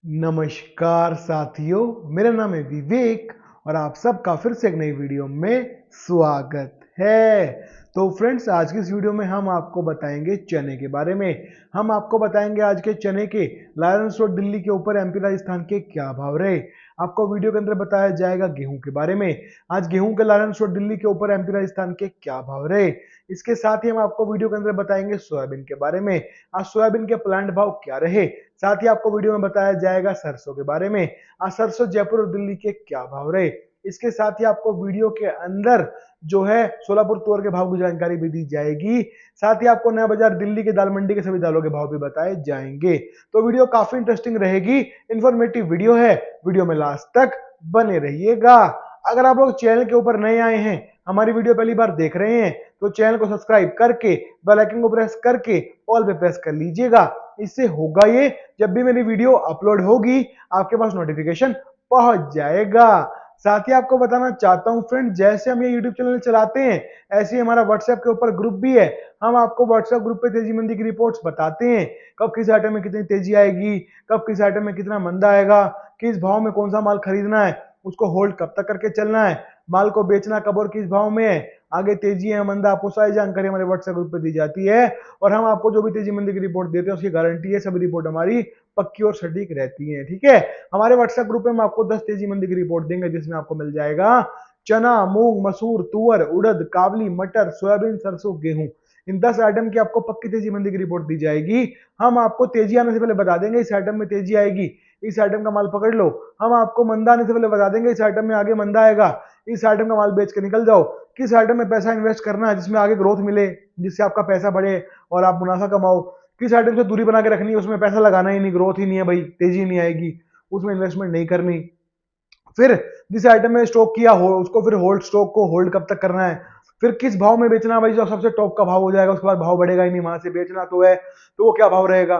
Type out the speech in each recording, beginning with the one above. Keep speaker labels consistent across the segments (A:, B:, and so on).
A: नमस्कार साथियों, मेरा नाम है विवेक और आप सबका फिर से एक नई वीडियो में स्वागत है। तो फ्रेंड्स, आज की इस वीडियो में हम आपको बताएंगे चने के बारे में। हम आपको बताएंगे आज के चने के लायंस रोड दिल्ली के ऊपर एमपी राजस्थान के क्या भाव रहे। आपको वीडियो के अंदर बताया जाएगा गेहूं के बारे में। आज गेहूं के लायंस रोड दिल्ली के ऊपर एमपी राजस्थान के क्या भाव रहे। इसके साथ ही हम आपको वीडियो के अंदर बताएंगे सोयाबीन के बारे में। आज सोयाबीन के प्लांट भाव क्या रहे। साथ ही आपको वीडियो में बताया जाएगा सरसों के बारे में। आज सरसों जयपुर और दिल्ली के क्या भाव रहे। इसके साथ ही आपको वीडियो के अंदर जो है सोलापुर तुअर के भाव की जानकारी भी दी जाएगी। साथ ही आपको नया बाजार दिल्ली के दाल मंडी के सभी दालों के भाव भी बताए जाएंगे। तो वीडियो काफी इंटरेस्टिंग रहेगी, इंफॉर्मेटिव वीडियो है। वीडियो में लास्ट तक बने रहिएगा। अगर आप लोग चैनल के ऊपर नए आए हैं, हमारी वीडियो पहली बार देख रहे हैं, तो चैनल को सब्सक्राइब करके बेल आइकन को प्रेस करके ऑल पे प्रेस कर लीजिएगा। इससे होगा ये, जब भी मेरी वीडियो अपलोड होगी आपके पास नोटिफिकेशन पहुंच जाएगा। साथ ही आपको बताना चाहता हूं फ्रेंड, जैसे हम ये यूट्यूब चैनल चलाते हैं, ऐसे ही हमारा व्हाट्सएप के ऊपर ग्रुप भी है। हम आपको व्हाट्सएप ग्रुप पे तेजी मंदी की रिपोर्ट्स बताते हैं, कब किस आइटम में कितनी तेजी आएगी, कब किस आइटम में कितना मंदा आएगा, किस भाव में कौन सा माल खरीदना है, उसको होल्ड कब तक करके चलना है, माल को बेचना कब और किस भाव में है, आगे तेजी है मंदा, आपको सारी जानकारी हमारे व्हाट्सएप ग्रुप पे दी जाती है। और हम आपको जो भी तेजी मंदी की रिपोर्ट देते हैं उसकी गारंटी है, सभी रिपोर्ट हमारी पक्की और सटीक रहती है। ठीक है, हमारे व्हाट्सएप ग्रुप में हम आपको 10 तेजी मंदी की रिपोर्ट देंगे, जिसमें आपको मिल जाएगा चना, मूंग, मसूर, तुअर, उड़द, काबली, मटर, सोयाबीन, सरसों, गेहूं। इन 10 आइटम की आपको पक्की तेजी मंदी की रिपोर्ट दी जाएगी। हम आपको तेजी आने से पहले बता देंगे इस आइटम में तेजी आएगी, इस आइटम का माल पकड़ लो। हम आपको मंदा आने से पहले बता देंगे इस आइटम में आगे मंदा आएगा, इस आइटम का माल बेच के निकल जाओ। किस आइटम में पैसा इन्वेस्ट करना है जिसमें आगे ग्रोथ मिले, जिससे आपका पैसा बढ़े और आप मुनाफा कमाओ। किस आइटम से दूरी बना के रखनी है, उसमें पैसा लगाना ही नहीं, ग्रोथ ही नहीं है भाई, तेजी नहीं आएगी, उसमें इन्वेस्टमेंट नहीं करनी। फिर जिस आइटम में स्टॉक किया हो उसको फिर होल्ड, स्टॉक को होल्ड कब तक करना है, फिर किस भाव में बेचना है भाई, जो सबसे टॉप का भाव हो जाएगा उसके बाद भाव बढ़ेगा ही नहीं, वहां से बेचना तो है, तो वो क्या भाव रहेगा।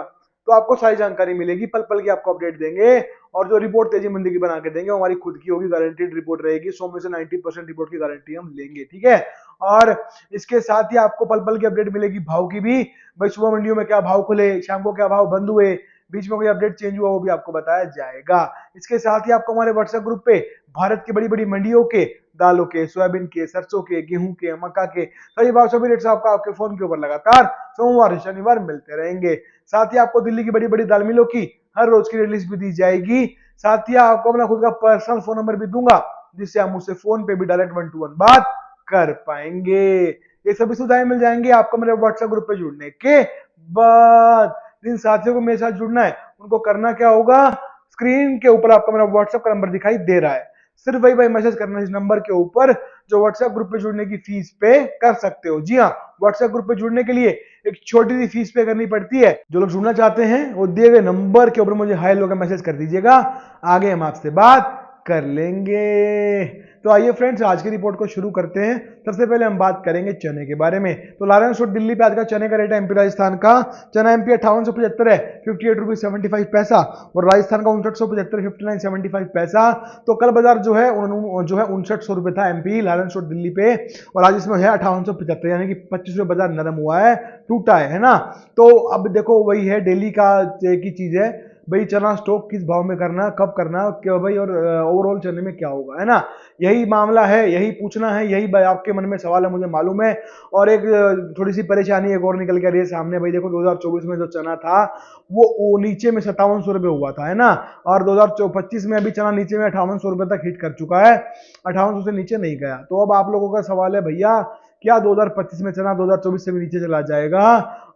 A: तो आपको सारी जानकारी मिलेगी, पल पल की आपको अपडेट देंगे। और जो रिपोर्ट तेजी मंदी की बना के देंगे वो हमारी खुद की होगी, गारंटीड रिपोर्ट रहेगी। 100 में से 90% रिपोर्ट की गारंटी हम लेंगे। ठीक है, और इसके साथ ही आपको पल पल की अपडेट मिलेगी भाव की भी। भाई सुबह मंडियों में क्या भाव खुले, शाम को क्या भाव बंद हुए, बीच में कोई अपडेट चेंज हुआ, वो भी आपको बताया जाएगा। इसके साथ ही आपको हमारे व्हाट्सएप ग्रुप पे भारत की बड़ी बड़ी मंडियों के दालों के, सोयाबीन के, सरसों के, गेहूं के, मक्का के सभी भाव, सभी रेट्स आपका आपके फोन के ऊपर लगातार सोमवार शनिवार मिलते रहेंगे। साथ ही आपको दिल्ली की बड़ी बड़ी दाल मिलों की हर रोज की रिलीज भी दी जाएगी। साथ ही आपको अपना खुद का पर्सनल फोन नंबर भी दूंगा, जिससे आप मुझसे फोन पे भी डायरेक्ट 1 to 1 बात कर पाएंगे। ये सभी सुविधाएं मिल जाएंगी आपको मेरे व्हाट्सएप ग्रुप पे जुड़ने के बाद। जिन साथियों को मेरे साथ जुड़ना है उनको करना क्या होगा, स्क्रीन के ऊपर आपका मेरा व्हाट्सएप का नंबर दिखाई दे रहा है, सिर्फ वही भाई मैसेज करना इस नंबर के ऊपर, जो व्हाट्सएप ग्रुप पे जुड़ने की फीस पे कर सकते हो। जी हाँ, व्हाट्सएप ग्रुप पे जुड़ने के लिए एक छोटी सी फीस पे करनी पड़ती है। जो लोग जुड़ना चाहते हैं वो दिए गए नंबर के ऊपर मुझे हाय लोग मैसेज कर दीजिएगा, आगे हम आपसे बात कर लेंगे। तो आइए फ्रेंड्स, आज की रिपोर्ट को शुरू करते हैं। सबसे पहले हम बात करेंगे चने के बारे में। तो लारेंस रोड दिल्ली पे आज का चने का रेट है एमपी राजस्थान का। चना एमपी 5875 है, 58 रुपीज 75 पैसा, और राजस्थान का 5975, 5975 पैसा। तो कल बाजार जो है 5900 रुपए था एमपी लारेंस रोड दिल्ली पे, और आज इसमें है 5875, यानी कि 25 रुपए बाजार नरम हुआ है, टूटा है ना। तो अब देखो वही है, डेली का की चीज है भाई, चना स्टॉक किस भाव में करना, कब करना, क्या भाई, और ओवरऑल चने में क्या होगा, है ना। यही मामला है, यही पूछना है, यही आपके मन में सवाल है, मुझे मालूम है। और एक थोड़ी सी परेशानी एक और निकल के आ रही है सामने भाई। देखो 2024 में जो चना था वो नीचे में 5700 रुपए हुआ था, है ना, और 2025 में अभी चना नीचे में 5800 रुपए तक हिट कर चुका है, 5800 से नीचे नहीं गया। तो अब आप लोगों का सवाल है भैया, क्या 2025 में चना 2024 से भी नीचे चला जाएगा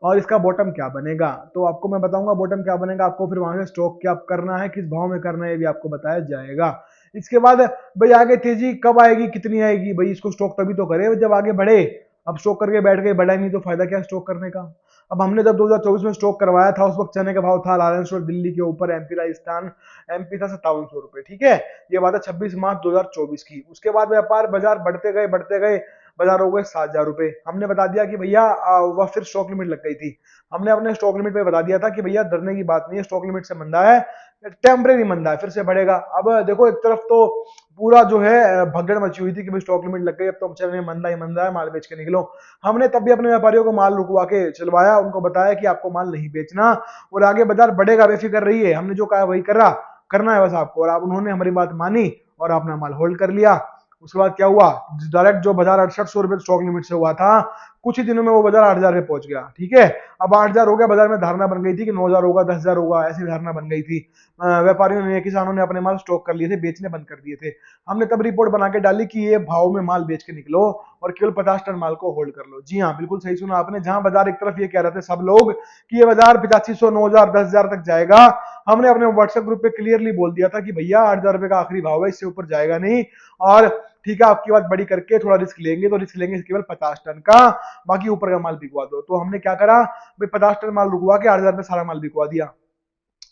A: और इसका बॉटम क्या बनेगा। तो आपको मैं बताऊंगा बॉटम क्या बनेगा, आपको फिर वहां से स्टॉक क्या करना है, किस भाव में करना है, ये भी आपको बताया जाएगा। इसके बाद भाई आगे तेजी कब आएगी, कितनी आएगी, भाई इसको स्टॉक तभी तो करे जब आगे बढ़े। अब स्टॉक करके बैठ गए, बढ़ा नहीं तो फायदा क्या स्टॉक करने का। अब हमने जब 2024 में स्टॉक करवाया था, उस वक्त चने का भाव था लारेंस रोड दिल्ली के ऊपर एमपी राजस्थान, एमपी था 5700 रुपए। ठीक है, ये बात है 26 मार्च 2024 की। उसके बाद व्यापार बाजार बढ़ते गए, बाजार हो गए 7000 रुपए। हमने बता दिया कि भैया वह फिर स्टॉक लिमिट लग गई थी। हमने अपने स्टॉक लिमिट पे बता दिया था कि भैया डरने की बात नहीं है, स्टॉक लिमिट से मंदा है, टेम्परेरी मंदा है, फिर से बढ़ेगा। अब देखो एक तरफ तो पूरा जो है भगदड़ मची हुई थी कि भाई स्टॉक लिमिट लग गई, अब तो चलने मंदा ही मंदा है, माल बेच के निकलो। हमने तब भी अपने व्यापारियों को माल रुकवा के चलवाया, उनको बताया कि आपको माल नहीं बेचना और आगे बाजार बढ़ेगा, बेफिक्र रहिए, हमने जो कहा वही करना है बस आपको। और आप उन्होंने हमारी बात मानी और अपना माल होल्ड कर लिया। उसके बाद क्या हुआ, डायरेक्ट जो बाजार 6800 रुपए स्टॉक लिमिट से हुआ था, कुछ ही दिनों में वो बाजार 8000 पे पहुंच गया। ठीक है, अब 8000 हो गया, बाजार में धारणा बन गई थी कि 9000 होगा, 10000 होगा, ऐसी धारणा बन गई थी। व्यापारियों ने, किसानों ने अपने माल स्टॉक कर लिए थे, बेचने बंद कर दिए थे। हमने तब रिपोर्ट बना के डाली कि ये भाव में माल बेच के निकलो और केवल 50 टन माल को होल्ड कर लो। जी हाँ, बिल्कुल सही सुना आपने। जहां बाजार एक तरफ ये कह रहे थे सब लोग कि ये बाजार 8500, 9000, 10000 तक जाएगा, हमने अपने व्हाट्सएप ग्रुप पे क्लियरली बोल दिया था कि भैया 8000 रुपए का आखिरी भाव है, इससे ऊपर जाएगा नहीं। और ठीक है, आपकी बात बड़ी करके थोड़ा रिस्क लेंगे तो रिस्क लेंगे केवल 50 टन का, बाकी ऊपर का माल बिकवा दो। तो हमने क्या करा भाई, 50 टन माल रुकवा के 8000 में सारा माल बिकवा दिया।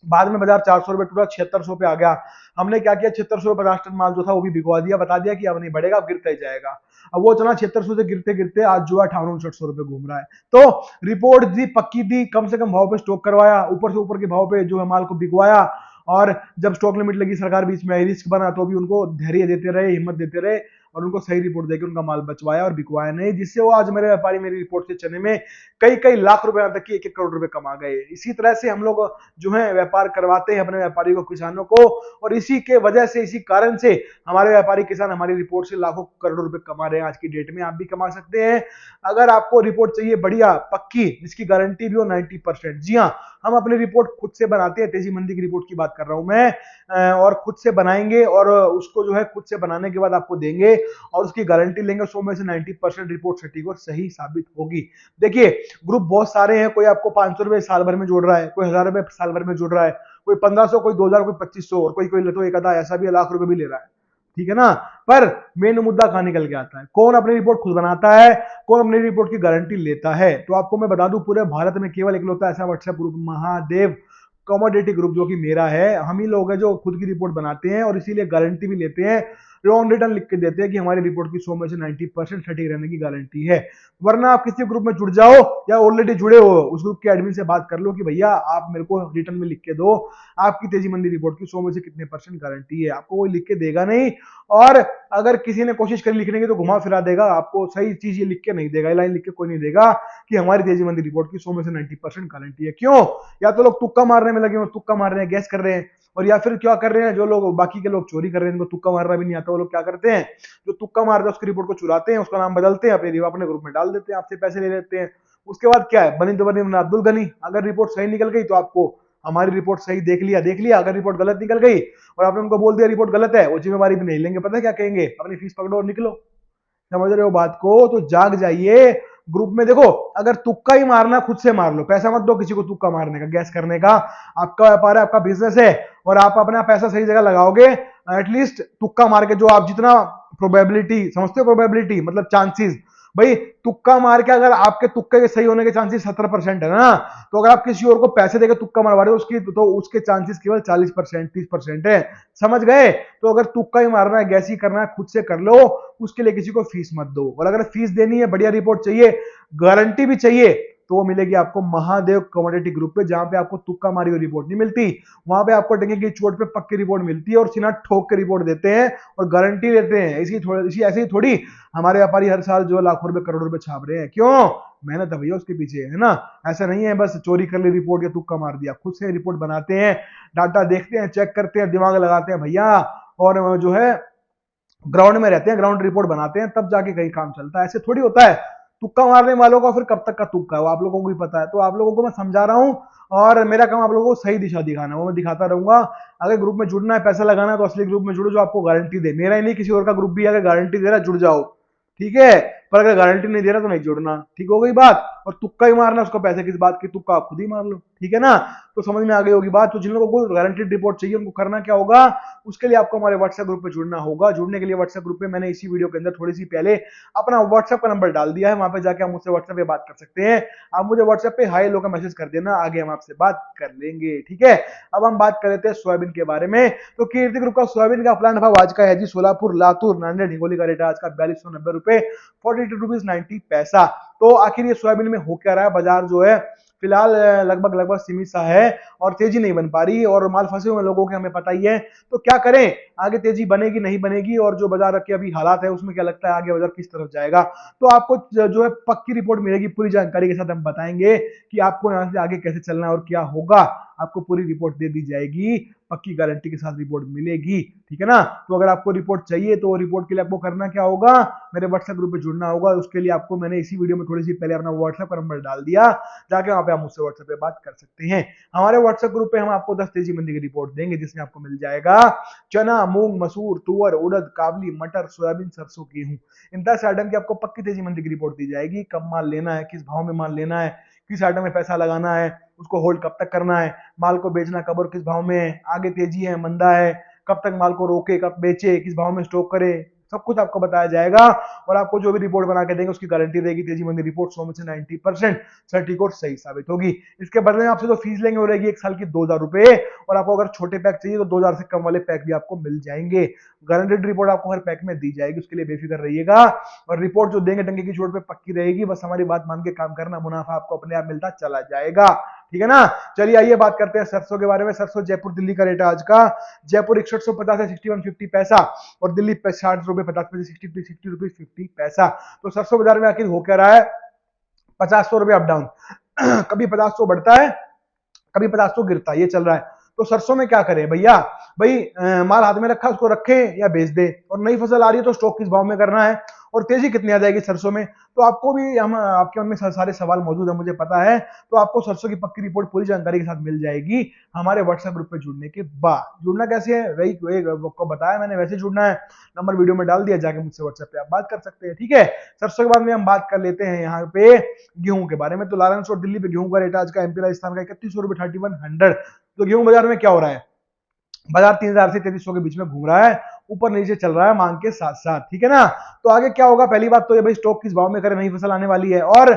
A: बाद में बाजार 400 रुपए टूटा, 7600 पे आ गया। हमने क्या किया, 7600 50 टन माल जो था वो भी बिकवा दिया, बता दिया कि अब नहीं बढ़ेगा, अब गिरता ही जाएगा। अब वो चला 7600 से गिरते गिरते आज जो है 5800 रुपए घूम रहा है। तो रिपोर्ट दी, पक्की दी, कम से कम भाव पे स्टॉक करवाया, ऊपर से ऊपर के भाव पे जो है माल को बिकवाया। और जब स्टॉक लिमिट लगी, सरकार बीच में रिस्क बना, तो भी उनको धैर्य देते रहे, हिम्मत देते रहे और उनको सही रिपोर्ट देकर उनका माल बचवाया और बिकवाया नहीं, जिससे वो आज मेरे व्यापारी मेरी रिपोर्ट से चने में कई कई लाख रुपए, यहाँ तक कि 1-1 करोड़ रुपए कमा गए। इसी तरह से हम लोग जो है व्यापार करवाते हैं अपने व्यापारी को, किसानों को, और इसी के वजह से, इसी कारण से हमारे व्यापारी किसान हमारी रिपोर्ट से लाखों करोड़ों रुपए कमा रहे हैं। आज की डेट में आप भी कमा सकते हैं। अगर आपको रिपोर्ट चाहिए बढ़िया पक्की, जिसकी गारंटी भी हो 90%, जी हाँ, हम अपनी रिपोर्ट खुद से बनाते हैं। तेजी मंदी की रिपोर्ट की बात कर रहा हूं मैं, और खुद से बनाएंगे और उसको जो है खुद से बनाने के बाद आपको देंगे और उसकी गारंटी लेंगे। 100 में से 90% रिपोर्ट सटीक और सही साबित होगी। देखिए, ग्रुप बहुत सारे हैं, कोई आपको 500 रुपए साल भर में जोड़ रहा है, कोई 1000 रुपए साल भर में जोड़ रहा है, कोई 1500, कोई 2000, कोई 2500, और कोई कोई तो एक आधा ऐसा भी लाख रुपए भी ले रहा है। ठीक है ना, पर मेन मुद्दा कहां निकल के आता है, कौन अपनी रिपोर्ट खुद बनाता है, कौन अपनी रिपोर्ट की गारंटी लेता है। तो आपको मैं बता दूं, पूरे भारत में केवल इकलौता ऐसा WhatsApp group Mahadev commodity group जो कि मेरा है, हम ही लोग हैं जो खुद की रिपोर्ट बनाते हैं और इसीलिए गारंटी भी लेते हैं, लॉन्ग रिटर्न लिख के देते हैं कि हमारी रिपोर्ट की 100 में से 90% सटीक रहने की गारंटी है। वरना आप किसी ग्रुप में जुड़ जाओ या ऑलरेडी जुड़े हो, उस ग्रुप के एडमिन से बात कर लो कि भैया आप मेरे को रिटर्न में लिख के दो आपकी तेजी मंदी रिपोर्ट की 100 में से कितने % गारंटी है, आपको कोई लिख के देगा नहीं। और अगर किसी ने कोशिश करी लिखने की तो घुमा फिरा देगा, आपको सही चीज ये लिख के नहीं देगा, लाइन लिख के कोई नहीं देगा कि हमारी तेजी मंदी रिपोर्ट की 100 में से 90% गारंटी है। क्यों? या तो लोग तुक्का मारने में लगे हुए, तुक्का मार रहे हैं, गैस कर रहे हैं, और या फिर क्या कर रहे हैं, जो लोग बाकी के लोग चोरी कर रहे हैं, इनको तुक्का मारना भी नहीं आता, वो लोग क्या करते हैं, जो तुक्का मारते हैं उसकी रिपोर्ट को चुराते हैं, उसका नाम बदलते हैं, अपने ग्रुप में डाल देते हैं, आपसे पैसे ले लेते हैं। उसके बाद क्या है, बनी तो बनी वरना अब्दुल गनी। अगर रिपोर्ट सही निकल गई तो आपको हमारी रिपोर्ट सही देख लिया, अगर रिपोर्ट गलत निकल गई और आपने उनको बोल दिया रिपोर्ट गलत है, वो जिम्मेवारी भी नहीं लेंगे। पता है क्या कहेंगे, अपनी फीस पकड़ो और निकलो। समझ रहे हो बात को? तो जाग जाइए। ग्रुप में देखो, अगर तुक्का ही मारना खुद से मार लो, पैसा मत दो किसी को तुक्का मारने का, गैस करने का। आपका व्यापार है, आपका बिजनेस है, और आप अपना पैसा सही जगह लगाओगे, एटलीस्ट तुक्का मार के जो आप जितना प्रोबेबिलिटी समझते हो, प्रोबेबिलिटी मतलब चांसेस, भाई तुक्का मार के अगर आपके तुक्के के सही होने के चांसेस 70% है ना, तो अगर आप किसी और को पैसे देकर तुक्का मरवा रहे हो उसकी तो उसके चांसेस केवल 40% 30% है। समझ गए? तो अगर तुक्का ही मारना है, गैस ही करना है, खुद से कर लो, उसके लिए किसी को फीस मत दो। और अगर फीस देनी है, बढ़िया रिपोर्ट चाहिए, गारंटी भी चाहिए, तो वो मिलेगी आपको महादेव कमोडिटी ग्रुप पे, जहां पे आपको तुक्का मारी हुई रिपोर्ट नहीं मिलती। वहां पे आपको डंगे की चोट पे पक्की रिपोर्ट मिलती है और सीना ठोक के रिपोर्ट देते हैं और गारंटी लेते हैं। इसी ऐसे ही थोड़ी हमारे व्यापारी हर साल जो लाखों रुपए करोड़ों रुपए छाप रहे हैं। क्यों? मेहनत है भैया उसके पीछे, है ना। ऐसा नहीं है बस चोरी कर ली रिपोर्ट या तुक्का मार दिया, खुद से रिपोर्ट बनाते हैं, डाटा देखते हैं, चेक करते हैं, दिमाग लगाते हैं भैया, और जो है ग्राउंड में रहते हैं, ग्राउंड रिपोर्ट बनाते हैं, तब जाके कहीं काम चलता है। ऐसे थोड़ी होता है। तुक्का मारने वालों का फिर कब तक का तुक्का है वो आप लोगों को भी पता है। तो आप लोगों को मैं समझा रहा हूं, और मेरा काम आप लोगों को सही दिशा दिखाना, वो मैं दिखाता रहूंगा। अगर ग्रुप में जुड़ना है, पैसा लगाना है, तो असली ग्रुप में जुड़ो जो आपको गारंटी दे। मेरा ही नहीं, किसी और का ग्रुप भी अगर गारंटी दे रहा है जुड़ जाओ, ठीक है। पर अगर गारंटी नहीं दे रहा तो नहीं जुड़ना, ठीक हो गई बात। और तुक्का ही मारना, उसको पैसे किस बात की, तुक्का आप खुद ही मार लो, ठीक है ना। तो समझ में आ गई होगी बात। तो जिन लोगों को गारंटीड रिपोर्ट चाहिए उनको करना क्या होगा, उसके लिए आपको हमारे व्हाट्सएप ग्रुप पे जुड़ना होगा। जुड़ने के लिए व्हाट्सएप ग्रुप पे मैंने इसी वीडियो के अंदर थोड़ी सी पहले अपना व्हाट्सएप का नंबर डाल दिया है, वहां पे जाके आप मुझसे व्हाट्सएप पे बात कर सकते हैं। आप मुझे व्हाट्सएप पे हाई लो का मैसेज कर देना, आगे हम आपसे बात कर लेंगे, ठीक है। अब हम बात कर लेते हैं सोयाबीन के बारे में। तो कीर्ति ग्रुप का सोयाबीन का प्लांट भाव आज का है जी, सोलापुर, लातूर, नांदेड़, हिंगोली का रेट आज का 4290 रुपए 42 रुपीज 90 पैसा। तो आखिर ये सोयाबीन में हो क्या रहा है, बाजार जो है फिलहाल लगभग सीमित सा है और तेजी नहीं बन पा रही और माल फंसे हुए लोगों के हमें पता ही है। तो क्या करें, आगे तेजी बनेगी नहीं बनेगी, और जो बाजार के अभी हालात है उसमें क्या लगता है आगे बाजार किस तरफ जाएगा। तो आपको जो है पक्की रिपोर्ट मिलेगी, पूरी जानकारी के साथ हम बताएंगे कि आपको यहाँ से आगे कैसे चलना है और क्या होगा। आपको पूरी रिपोर्ट दे दी जाएगी, पक्की गारंटी के साथ रिपोर्ट मिलेगी, ठीक है ना। तो अगर आपको रिपोर्ट चाहिए तो रिपोर्ट के लिए आपको करना क्या होगा, मेरे व्हाट्सएप ग्रुप पे जुड़ना होगा। उसके लिए आपको मैंने इसी वीडियो में थोड़ी सी पहले अपना व्हाट्सएप का नंबर डाल दिया, जाके वहां पे आप मुझसे व्हाट्सएप पे बात कर सकते हैं। हमारे व्हाट्सएप ग्रुप पे हम आपको 10 तेजी मंदी की रिपोर्ट देंगे, जिसमें आपको मिल जाएगा चना, मूंग, मसूर, तुअर, उड़द, काबली, मटर, सोयाबीन, सरसों, गेहूं, इन 10 आइटम की आपको पक्की तेजी मंदी की रिपोर्ट दी जाएगी। कब माल लेना है, किस भाव में माल लेना है, किस आइटम में पैसा लगाना है, उसको होल्ड कब तक करना है, माल को बेचना कब और किस भाव में है, आगे तेजी है मंदा है, कब तक माल को रोके, कब बेचे, किस भाव में स्टॉक करे, सब कुछ आपको बताया जाएगा। और आपको जो भी रिपोर्ट बना के देंगे उसकी गारंटी रहेगी, तेजी मंदी रिपोर्ट 100 में से 90% सटीक और सही साबित होगी। इसके बदले में आपसे जो फीस लेंगे वो रहेगी 1 साल की 2,000 रुपए, और आपको अगर छोटे पैक चाहिए तो 2,000 से कम वाले पैक भी आपको मिल जाएंगे। गारंटेड रिपोर्ट आपको हर पैक में दी जाएगी, उसके लिए बेफिक्र रहिएगा। और रिपोर्ट जो देंगे टंकी की चोट पे पक्की रहेगी, बस हमारी बात मान के काम करना, मुनाफा आपको अपने आप मिलता चला जाएगा, ठीक है ना। चलिए आइए बात करते हैं सरसों के बारे में। सरसों जयपुर दिल्ली का रेट है आज का, जयपुर 6150 है 6150 पैसा, और दिल्ली 60 रुपए 50 पैसे 60 रुपीज 50 पैसा। तो सरसों बाजार में आखिर हो क्या रहा है, 50 रुपए अप डाउन कभी 50 बढ़ता है, कभी 50 गिरता है, ये चल रहा है। तो सरसों में क्या करें भैया, भाई माल हाथ में रखा उसको रखें या बेच दे, और नई फसल आ रही है तो स्टॉक किस भाव में करना है, और तेजी कितनी आ जाएगी सरसों में। तो आपको भी हम आपके मन में सारे सवाल मौजूद है, मुझे पता है। तो आपको सरसों की पक्की रिपोर्ट पूरी जानकारी के साथ मिल जाएगी हमारे व्हाट्सएप ग्रुप पे जुड़ने के बाद। जुड़ना कैसे है, वही आपको बताया मैंने, वैसे जुड़ना है, नंबर वीडियो में डाल दिया, जाके मुझसे व्हाट्सएप पे आप बात कर सकते हैं, ठीक है। सरसों के बाद में हम बात कर लेते हैं यहाँ पे गेहूं के बारे में। तो लारंस और दिल्ली पे गेहूं का रेट आज का एमपी राजस्थान का 3100 रुपए 3100। तो गेहूं बाजार में क्या हो रहा है, बाजार 3000 से 3300 के बीच में घूम रहा है, ऊपर नीचे चल रहा है मांग के साथ साथ, ठीक है ना। तो आगे क्या होगा, पहली बात तो ये भाई स्टॉक किस भाव में करें, नई फसल आने वाली है, और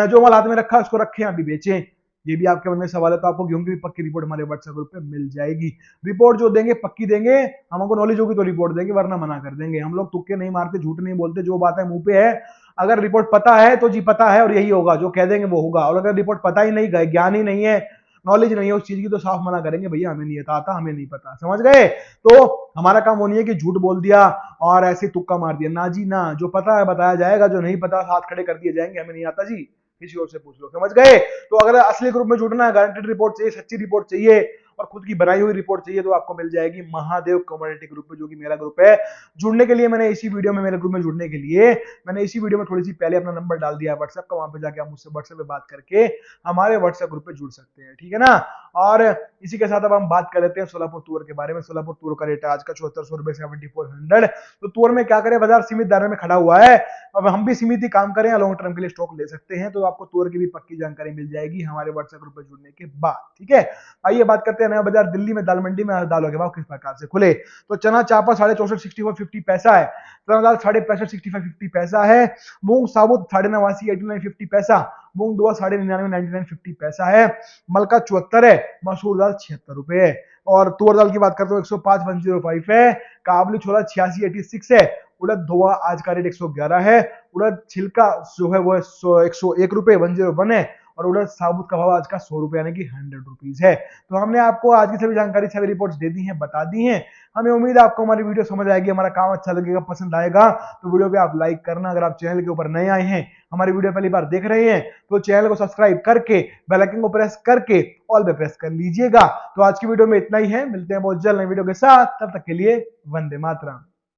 A: जो माल हाथ में रखा है उसको रखें अभी बेचें, ये भी आपके मन में सवाल है। तो आपको गेहूं की भी पक्की रिपोर्ट हमारे व्हाट्सएप ग्रुप पे मिल जाएगी। रिपोर्ट जो देंगे पक्की देंगे, हमको नॉलेज होगी तो रिपोर्ट देंगे, वरना मना कर देंगे। हम लोग तुक्के नहीं मारते, झूठ नहीं बोलते, जो बात है मुंह पे है। अगर रिपोर्ट पता है तो जी पता है और यही होगा, जो कह देंगे वो होगा। और अगर रिपोर्ट पता ही नहीं, ज्ञान ही नहीं है, नॉलेज नहीं है उस चीज की, तो साफ मना करेंगे, भैया हमें नहीं आता, हमें नहीं पता, समझ गए। तो हमारा काम वो नहीं है कि झूठ बोल दिया और ऐसे तुक्का मार दिया, ना जी ना, जो पता है बताया जाएगा, जो नहीं पता हाथ खड़े कर दिए जाएंगे, हमें नहीं आता जी, किसी और से पूछ लो, समझ गए। तो अगर असली ग्रुप में जुड़ना है, गारंटेड रिपोर्ट चाहिए, सच्ची रिपोर्ट चाहिए और खुद की बनाई हुई रिपोर्ट चाहिए, तो आपको मिल जाएगी महादेव कम्युनिटी ग्रुप पे, जो कि मेरा ग्रुप है। जुड़ने के लिए मैंने इसी वीडियो में, मेरे ग्रुप में जुड़ने के लिए मैंने इसी वीडियो में थोड़ी सी पहले अपना नंबर डाल दिया है व्हाट्सएप का, वहां पे जाके आप मुझसे व्हाट्सएप पे बात करके हमारे व्हाट्सएप ग्रुप पे जुड़ सकते हैं, ठीक है ना। और इसी के साथ अब हम बात कर लेते हैं सोलापुर तुअर के बारे में। सोलापुर तुअर का रेट है आज का 7400 रुपए 7400। तो तुअर में क्या करें, बाजार सीमित दायरे में खड़ा हुआ है, अब हम भी सीमित ही काम करें, लॉन्ग टर्म के लिए स्टॉक ले सकते हैं। तो आपको तुअर की भी पक्की जानकारी मिल जाएगी हमारे व्हाट्सएप ग्रुप पे जुड़ने के बाद, ठीक है। आइए बात करते हैं नया बाजार दिल्ली में, दाल मंडी में दालों के भाव किस प्रकार से खुले। तो चना चापा 64 64 पैसा है, चना दाल 65 65 पैसा है, मूंग साबुत 89 89 पैसा, मूंग दुआ 99 99 पैसा है, मलका 74 है, मसूर दाल 76 रुपए है। और तुअर दाल की बात करते हो 105 105 है, काबली छोला 86 86 है, उड़द धोआ आज का रेट 111 है, उड़द छिलका जो है वो 101 रुपए 101 है, और उड़द साबुत का भाव आज का 100 रुपए यानी कि 100 रुपीज है। तो हमने आपको आज की सभी जानकारी, सभी रिपोर्ट्स दे दी हैं, बता दी हैं। हमें उम्मीद है आपको हमारी वीडियो समझ आएगी, हमारा काम अच्छा लगेगा, पसंद आएगा। तो वीडियो पे आप लाइक करना, अगर आप चैनल के ऊपर नए आए हैं, हमारी वीडियो पहली बार देख रहे हैं, तो चैनल को सब्सक्राइब करके बेल आइकन को प्रेस करके ऑल पे प्रेस कर लीजिएगा। तो आज की वीडियो में इतना ही है, मिलते हैं बहुत जल्द नई वीडियो के साथ, तब तक के लिए वंदे मातरम।